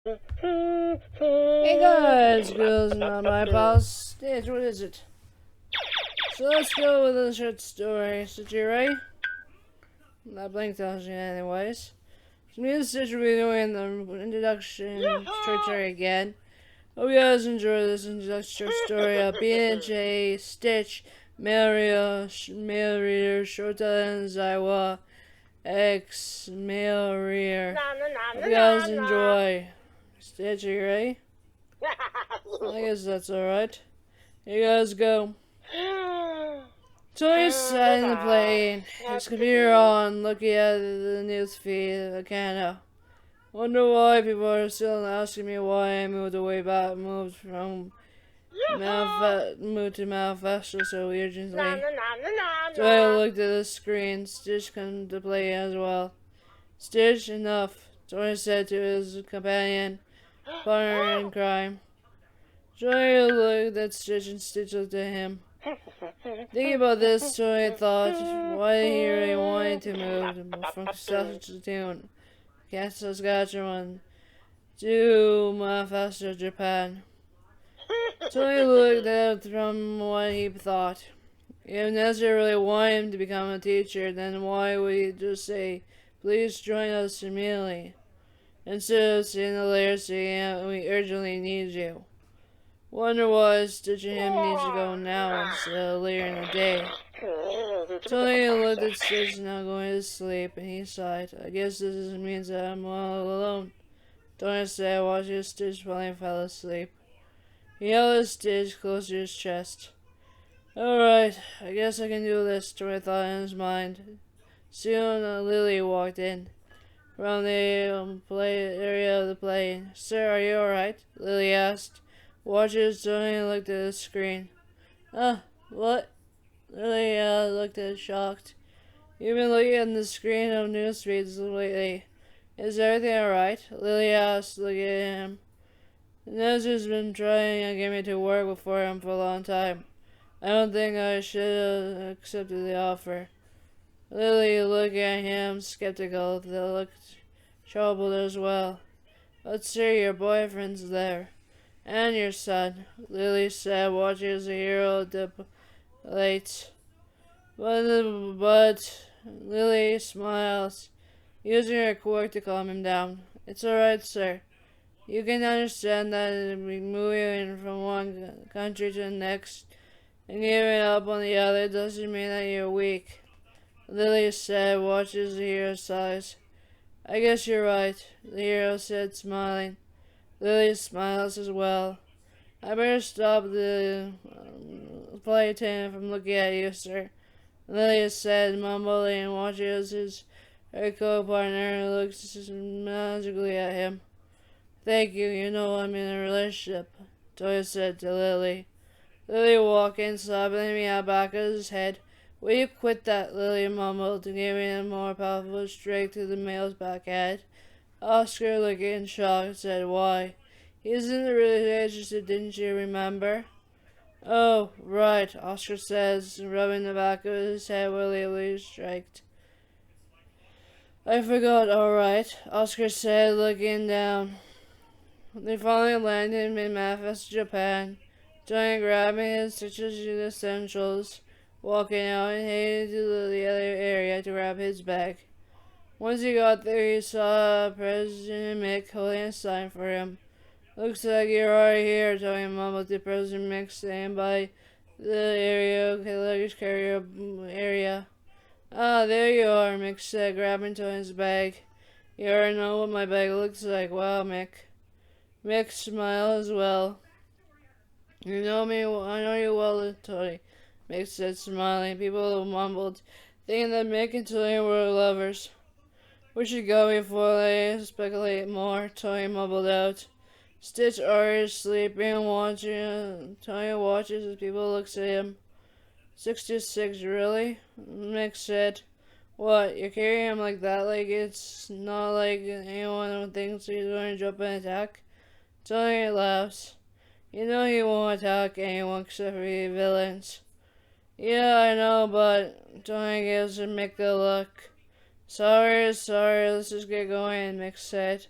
Hey guys, girls, not my boss. Hey, what is it? So let's go with the short story. Stitch, you ready? Not blank tells you anyways. So me and Stitch will be doing the introduction short story again. Hope you guys enjoy this introduction short story of BNHA, Stitch, male reader, Shouta and Aizawa, X, male reader. Hope you guys enjoy. Stitch, are you ready? I guess that's alright. Here you guys go. Tony sat in the plane, his computer on, looking at the news feed of Canada. Wonder why people are still asking me why I moved to Manifesto so urgently. So I looked at the screen. Stitch come to play as well. Stitch, enough, Tony said to his companion, partner in crime. Johnny looked at Stitch and Stitch looked at him. Thinking about this, Johnny thought why he really wanted to move from Saskatoon, Saskatchewan, to Manifesto, Japan. Johnny looked at it from what he thought. If Nezu really wanted him to become a teacher, then why would he just say, "Please join us immediately," instead of saying the letter saying, "We urgently need you"? Wonder why Stitch and him needs to go now instead of later in the day. Tony looked at Stitch now going to sleep, and he sighed. I guess this means that I'm all alone. Tony said, watching Stitch finally fell asleep. He held his Stitch close to his chest. Alright, I guess I can do this, Tony thought in his mind. Soon Lily walked in from the play area of the plane. Sir, are you alright? Lily asked. Watchers Tony looked at the screen. What? Lily looked at shocked. You've been looking at the screen of news feeds lately. Is everything alright? Lily asked, looking at him. Nezu's been trying to get me to work for him for a long time. I don't think I should have accepted the offer. Lily looked at him, skeptical. They looked troubled as well. But sir, your boyfriend's there. And your son, Lily said, watching as the hero deflates. But Lily smiles, using her quirk to calm him down. It's alright, sir. You can understand that moving from one country to the next and giving up on the other doesn't mean that you're weak. Lily said, watching as the hero sighs. I guess you're right, the hero said, smiling. Lily smiles as well. I better stop the flight attendant from looking at you, sir. Lily said, mumbling, watching as her co-partner looks magically at him. Thank you, you know I'm in a relationship, Toya said to Lily. Lily walked in, sobbing me out back of his head. Will you quit that? Lily mumbled, giving a more powerful strike to the male's back head. Oscar, looking in shock, said, why? He's in the relationship, didn't you remember? Oh, right, Oscar says, rubbing the back of his head where Lily striked. I forgot, alright, Oscar said, looking down. They finally landed in Manifesto, Japan. Johnny grabbing his stitches and essentials, walking out and headed to the other area to grab his bag. Once he got there, he saw President Mick holding a sign for him. Looks like you're already here, Tony mumbled to President Mick, standing by the luggage carrier area. Ah, there you are, Mick said, grabbing Tony's bag. You already know what my bag looks like. Wow, Mick. Mick smiled as well. You know me, I know you well, Tony, Mick said, smiling. People mumbled, thinking that Mick and Tony were lovers. We should go before they speculate more, Tony mumbled out. Stitch is sleeping, watching. Tony watches as people look at him. 66, really? Mick said. What, you're carrying him like that? Like it's not like anyone thinks he's going to jump and attack? Tony laughs. You know he won't attack anyone except for the villains. Yeah, I know, but Tony gives Mick a look. Sorry, let's just get going, Mick said.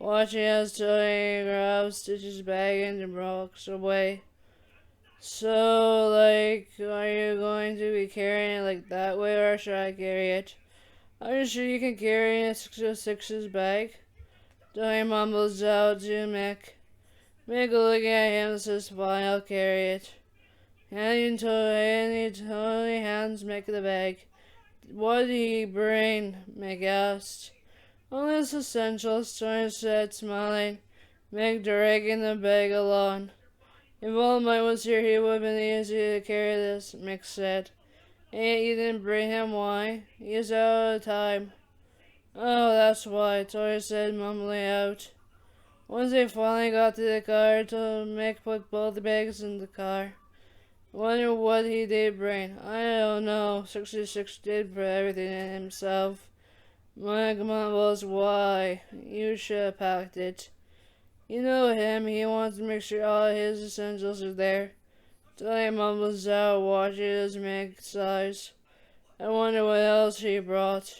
watching as Tony grabs Stitch's bag and walks away. So, like, are you going to be carrying it like that way, or should I carry it? Are you sure you can carry a 606's bag? Tony mumbles out to Mick. Mick looking at him says, fine, I'll carry it. And he totally hands Mick the bag. What did he bring? Mick asked. Only its essentials, Tony said, smiling. Mick dragging the bag along. If Old Mike was here, he would have been easy to carry this, Mick said. And you didn't bring him, why? He's out of time. Oh, that's why, Tori said, mumbling out. Once they finally got to the car, Mick put both the bags in the car. Wonder what he did bring. I don't know. 66 did for everything in himself. Mike mumbles, why? You should have packed it. You know him, he wants to make sure all his essentials are there. Tony mumbles out, watching as Mick sighs. I wonder what else he brought.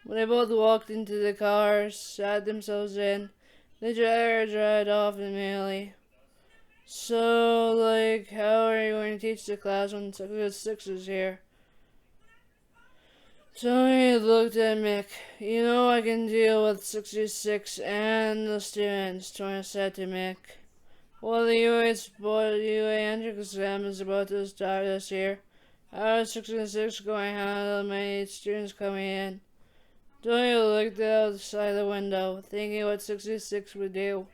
When they both walked into the car, sat themselves in, the driver dried off immediately. So, like, how are you going to teach the class when six is here? Tony looked at Mick. You know I can deal with 66 and the students, Tony said to Mick. Well, the UA entrance exam is about to start this year. How is 66 going to handle many students coming in? Tony looked outside the window, thinking what 66 would do.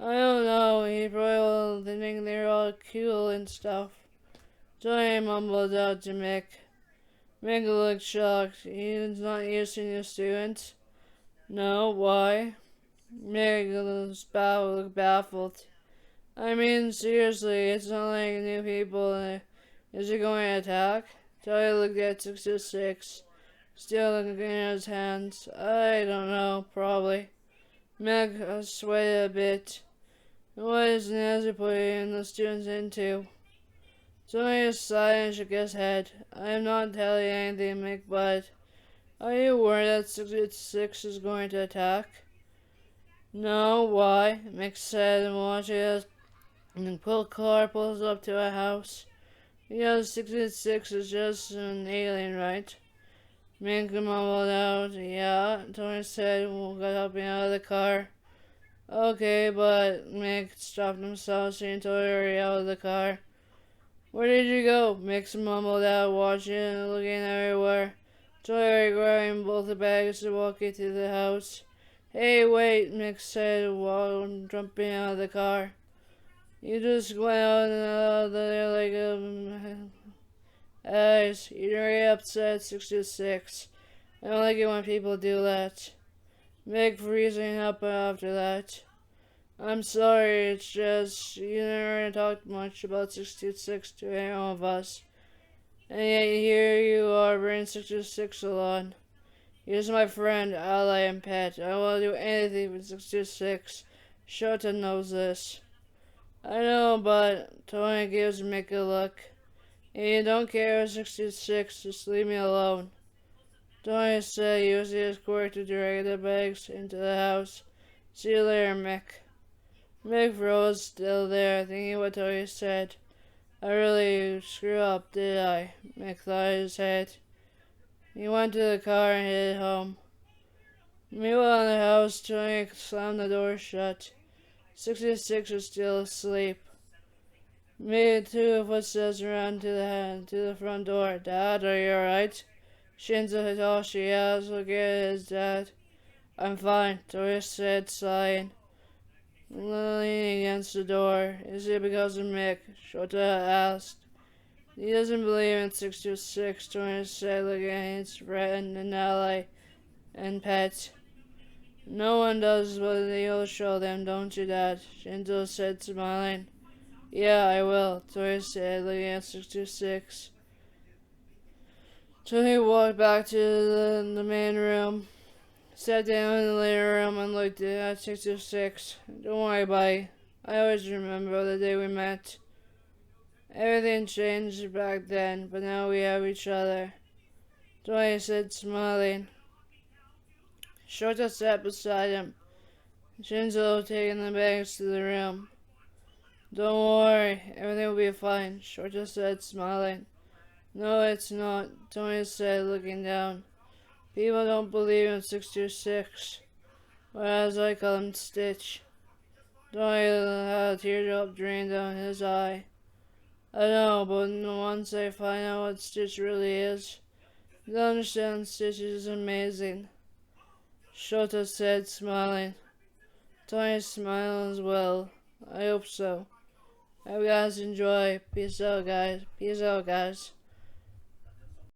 I don't know, he probably will think they're all cool and stuff. Tony mumbled out to Mick. Mick looked shocked. He's not used to new students. No, why? Mick looked baffled. I mean, seriously, it's not like new people. Is he going to attack? Tony looked at 66, still looking at his hands. I don't know, probably. Mick swayed a bit. What is Nezu putting the students into? Tony sighed and shook his head. I am not telling you anything, Mick, but are you worried that 66 is going to attack? No, why? Mick said and watching as the car pulls up to a house. Because 66 is just an alien, right? Mick mumbled out, yeah, Tony said, we'll help me out of the car. Okay, but Mick stopped himself, seeing Tony hurry out of the car. Where did you go? Mick mumbled out, watching and looking everywhere. Tony grabbing both the bags to walk into the house. Hey, wait, Mick said while jumping out of the car. You just went out there like eyes. You're very upset, 66. I don't like it when people do that. Mick freezing up after that. I'm sorry, it's just you never talked much about 66 to any of us. And yet here you are bringing 66 along. He's my friend, ally, and pet. I will do anything for 66. Shouta knows this. I know, but Tony gives Mick a look. If you don't care for 66, just leave me alone. Tony said, using his quirk to drag the bags into the house. See you later, Mick. Mick froze, still there, thinking what Tony said. I really screwed up, did I? Mick thought in his head. He went to the car and headed home. Meanwhile in the house, Tony slammed the door shut. 66 was still asleep. Made two footsteps around to the front door. Dad, are you alright? Shinso Hitoshi asked, looking at his dad. I'm fine, Tori said, sighing. Leaning against the door. Is it because of Mick? Shouta asked. He doesn't believe in 626, Tori said, looking at his friend and ally and pet. No one does, but you'll show them, don't you, Dad? Shinso said, smiling. Yeah, I will, Tori said, looking at 626. Tony walked back to the main room, sat down in the living room, and looked at 626. Don't worry, buddy. I always remember the day we met. Everything changed back then, but now we have each other. Tony said, smiling. Shouta sat beside him. Shinso taking the bags to the room. Don't worry, everything will be fine, Shouta said, smiling. No, it's not, Tony said, looking down. People don't believe in 626, or as I call him, Stitch. Tony had a teardrop drain down his eye. I know, but once I find out what Stitch really is, you'll understand Stitch is amazing, Shouta said, smiling. Tony smiled as well. I hope so. I hope you guys enjoy. Peace out, guys. Peace out, guys.